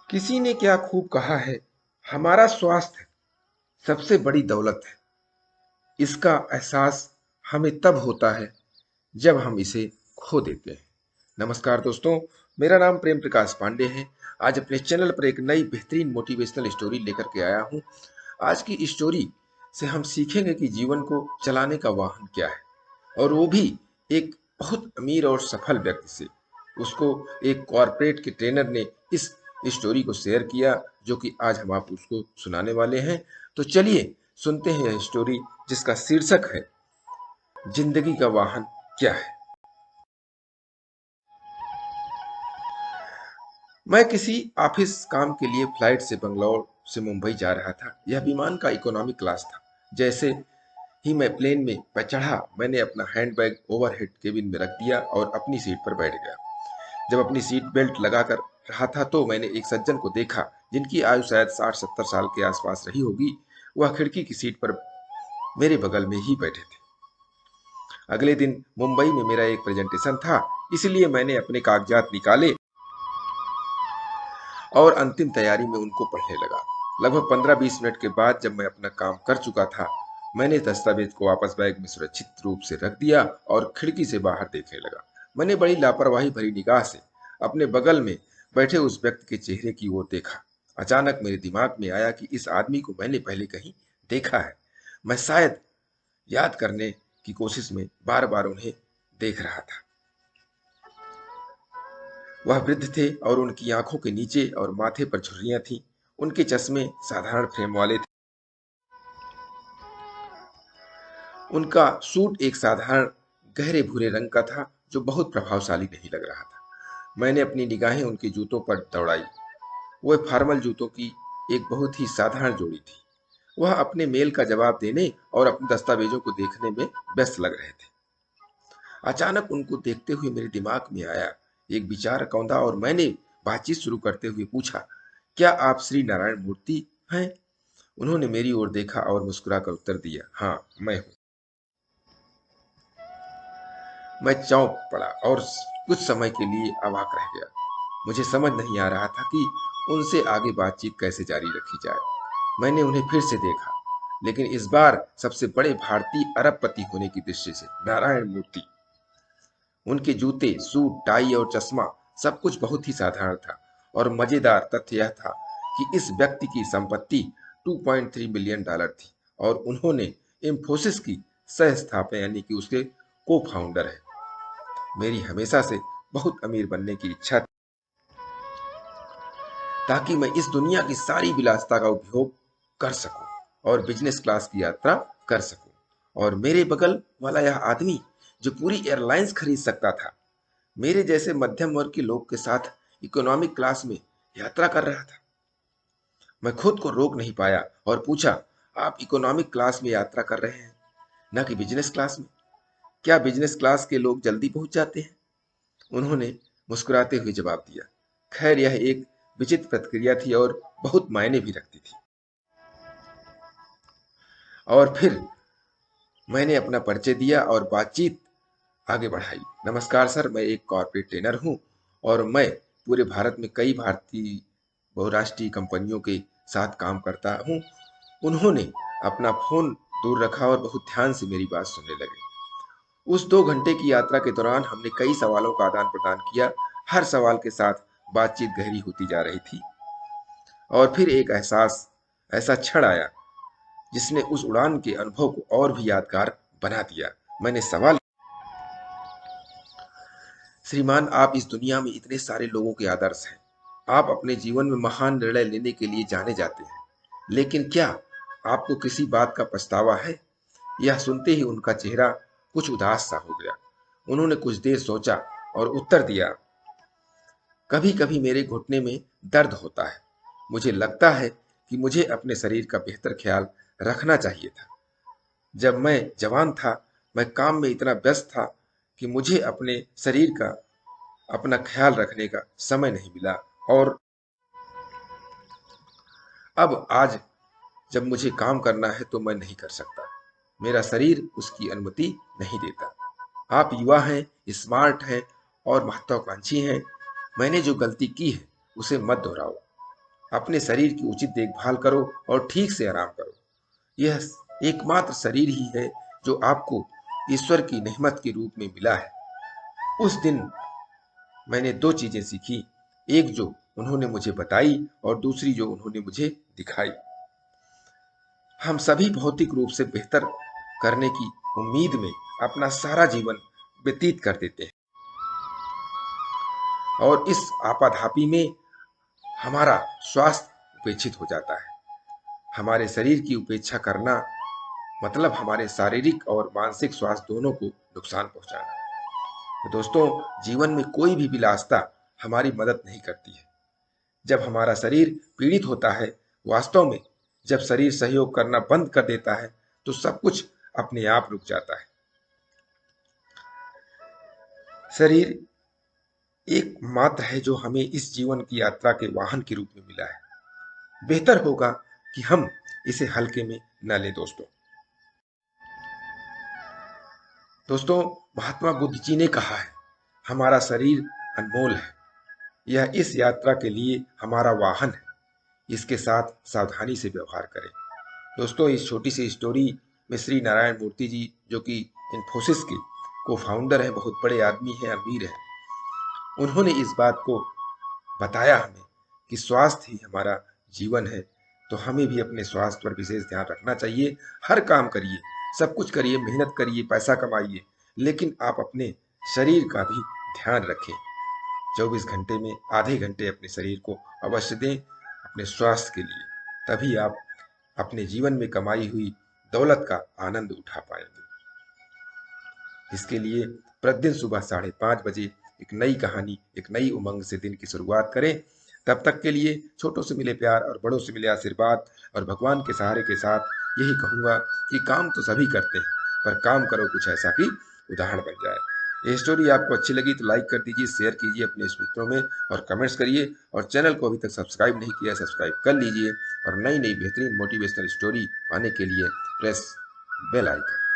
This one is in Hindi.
किसी ने क्या खूब कहा है, हमारा स्वास्थ्य सबसे बड़ी दौलत है। इसका एहसास हमें तब होता है जब हम इसे खो देते हैं। नमस्कार दोस्तों, मेरा नाम प्रेम प्रकाश पांडे है। आज अपने चैनल पर एक नई बेहतरीन मोटिवेशनल स्टोरी लेकर के आया हूँ। आज की स्टोरी से हम सीखेंगे कि जीवन को चलाने का वाहन क्या है, और वो भी एक बहुत अमीर और सफल व्यक्ति से। उसको एक कॉरपोरेट के ट्रेनर ने इस स्टोरी को शेयर किया, जो कि आज हम आप उसको सुनाने वाले हैं। तो चलिए सुनते हैं यह स्टोरी, जिसका शीर्षक है जिंदगी का वाहन क्या है। मैं किसी ऑफिस काम के लिए फ्लाइट से बंगलौर से मुंबई जा रहा था। यह विमान का इकोनॉमिक क्लास था। जैसे ही मैं प्लेन में चढ़ा, मैंने अपना हैंडबैग ओवरहेड केबिन में रख दिया और अपनी सीट पर बैठ गया। जब अपनी सीट बेल्ट लगा कर रहा था तो मैंने एक सज्जन को देखा, जिनकी आयु शायद 60-70 साल के आसपास रही होगी। वह खिड़की की सीट पर मेरे बगल में ही बैठे थे। अगले दिन मुंबई में मेरा एक प्रेजेंटेशन था, इसलिए मैंने अपने कागजात निकाले और अंतिम तैयारी में उनको पढ़ने लगा। लगभग 15-20 मिनट के बाद जब मैं अपना काम कर चुका था, मैंने दस्तावेज को वापस बैग में सुरक्षित रूप से रख दिया और खिड़की से बाहर देखने लगा। मैंने बड़ी लापरवाही भरी निगाह से अपने बगल में बैठे उस व्यक्ति के चेहरे की ओर देखा। अचानक मेरे दिमाग में आया कि इस आदमी को मैंने पहले कहीं देखा है। मैं शायद याद करने की कोशिश में बार बार उन्हें देख रहा था। वह वृद्ध थे और उनकी आंखों के नीचे और माथे पर झुर्रियां थीं। उनके चश्मे साधारण फ्रेम वाले थे। उनका सूट एक साधारण गहरे भूरे रंग का था, जो बहुत प्रभावशाली नहीं लग रहा था। मैंने अपनी निगाहें उनके जूतों पर दौड़ाई। वह फॉर्मल जूतों की एक बहुत ही साधारण जोड़ी थी। वह अपने मेल का जवाब देने और अपने दस्तावेजों को देखने में व्यस्त लग रहे थे। अचानक उनको देखते हुए मेरे दिमाग में आया एक विचार कौंधा, और मैंने बातचीत शुरू करते हुए पूछा, क्या आप श्री नारायण मूर्ति हैं? उन्होंने मेरी ओर देखा और मुस्कुराकर उत्तर दिया, हाँ मैं हूँ। मैं चौंक पड़ा और कुछ समय के लिए अवाक रह गया। मुझे समझ नहीं आ रहा था कि उनसे आगे बातचीत कैसे जारी रखी जाए। मैंने उन्हें फिर से देखा, लेकिन इस बार सबसे बड़े भारतीय अरबपति होने की दृष्टि से, नारायण मूर्ति। उनके जूते, सूट, टाई और चश्मा सब कुछ बहुत ही साधारण था, और मजेदार तथ्य यह था कि इस व्यक्ति की संपत्ति $2.3 मिलियन थी, और उन्होंने इंफोसिस की सह स्थापना यानी कि उसके को फाउंडर है। मेरी हमेशा से बहुत अमीर बनने की इच्छा थी, ताकि मैं इस दुनिया की सारी विलासिता का उपभोग कर सकूं और बिजनेस क्लास की यात्रा कर सकूं। और मेरे बगल वाला यह आदमी, जो पूरी एयरलाइंस खरीद सकता था, मेरे जैसे मध्यम वर्ग के लोग के साथ इकोनॉमिक क्लास में यात्रा कर रहा था। मैं खुद को रोक नहीं पाया और पूछा, आप इकोनॉमिक क्लास में यात्रा कर रहे हैं, न कि बिजनेस क्लास में? क्या बिजनेस क्लास के लोग जल्दी पहुंच जाते हैं? उन्होंने मुस्कुराते हुए जवाब दिया, खैर यह एक विचित्र प्रतिक्रिया थी और बहुत मायने भी रखती थी। और फिर मैंने अपना परिचय दिया और बातचीत आगे बढ़ाई। नमस्कार सर, मैं एक कॉर्पोरेट ट्रेनर हूँ और मैं पूरे भारत में कई भारतीय बहुराष्ट्रीय कंपनियों के साथ काम करता हूँ। उन्होंने अपना फोन दूर रखा और बहुत ध्यान से मेरी बात सुनने लगे। उस 2 घंटे की यात्रा के दौरान हमने कई सवालों का आदान प्रदान किया। हर सवाल के साथ बातचीत गहरी होती जा रही थी, और फिर एक ऐसा क्षण आया जिसने उस उड़ान के अनुभव को और भी यादगार बना दिया। मैंने सवाल, श्रीमान, आप इस दुनिया में इतने सारे लोगों के आदर्श हैं। आप अपने जीवन में महान निर्णय लेने के लिए जाने जाते हैं, लेकिन क्या आपको किसी बात का पछतावा है? यह सुनते ही उनका चेहरा कुछ उदास सा हो गया। उन्होंने कुछ देर सोचा और उत्तर दिया, कभी कभी मेरे घुटने में दर्द होता है। मुझे लगता है कि मुझे अपने शरीर का बेहतर ख्याल रखना चाहिए था। जब मैं जवान था, मैं काम में इतना व्यस्त था कि मुझे अपने शरीर का अपना ख्याल रखने का समय नहीं मिला, और अब आज जब मुझे काम करना है तो मैं नहीं कर सकता। मेरा शरीर उसकी अनुमति नहीं देता। आप युवा हैं, स्मार्ट हैं और महत्वाकांक्षी हैं। मैंने जो गलती की है उसे मत दोहराओ। अपने शरीर की उचित देखभाल करो और ठीक से आराम करो। यह एकमात्र शरीर ही है जो आपको ईश्वर की नेमत के रूप में मिला है। उस दिन मैंने दो चीजें सीखी, एक जो उन्होंने मुझे बताई और दूसरी जो उन्होंने मुझे दिखाई। हम सभी भौतिक रूप से बेहतर करने की उम्मीद में अपना सारा जीवन व्यतीत कर देते हैं और इस आपाधापी में हमारा स्वास्थ्य उपेक्षित हो जाता है। हमारे शरीर की उपेक्षा करना मतलब हमारे शारीरिक और मानसिक स्वास्थ्य दोनों को नुकसान पहुंचाना। तो दोस्तों, जीवन में कोई भी विलासिता हमारी मदद नहीं करती है। जब हमारा शरीर पीड़ित होता है, वास्तव में जब शरीर सहयोग करना बंद कर देता है, तो सब कुछ अपने आप रुक जाता है। शरीर एक मात्र है जो हमें इस जीवन की यात्रा के वाहन के रूप में मिला है। बेहतर होगा कि हम इसे हल्के में न लें। दोस्तों, महात्मा बुद्ध जी ने कहा है, हमारा शरीर अनमोल है। यह इस यात्रा के लिए हमारा वाहन है। इसके साथ सावधानी से व्यवहार करें। दोस्तों, इस छोटी सी स्टोरी में श्री नारायण मूर्ति जी, जो कि इन्फोसिस के को फाउंडर है, बहुत बड़े आदमी हैं, अमीर हैं, उन्होंने इस बात को बताया हमें कि स्वास्थ्य ही हमारा जीवन है। तो हमें भी अपने स्वास्थ्य पर विशेष ध्यान रखना चाहिए। हर काम करिए, सब कुछ करिए, मेहनत करिए, पैसा कमाइए, लेकिन आप अपने शरीर का भी ध्यान रखें। 24 घंटे में आधे घंटे अपने शरीर को अवश्य दें अपने स्वास्थ्य के लिए। तभी आप अपने जीवन में कमाई हुई दौलत का आनंद उठा पाएंगे। इसके लिए प्रतिदिन सुबह 5:30 बजे एक नई कहानी, एक नई उमंग से दिन की शुरुआत करें। तब तक के लिए छोटों से मिले प्यार और बड़ों से मिले आशीर्वाद और भगवान के सहारे के साथ यही कहूँगा कि काम तो सभी करते हैं, पर काम करो कुछ ऐसा कि उदाहरण बन जाए। ये स्टोरी आपको अच्छी लगी तो लाइक कर दीजिए, शेयर कीजिए अपने मित्रों में और कमेंट्स करिए। और चैनल को अभी तक सब्सक्राइब नहीं किया, सब्सक्राइब कर लीजिए और नई नई बेहतरीन मोटिवेशनल स्टोरी पाने के लिए प्रेस बेल आइकन।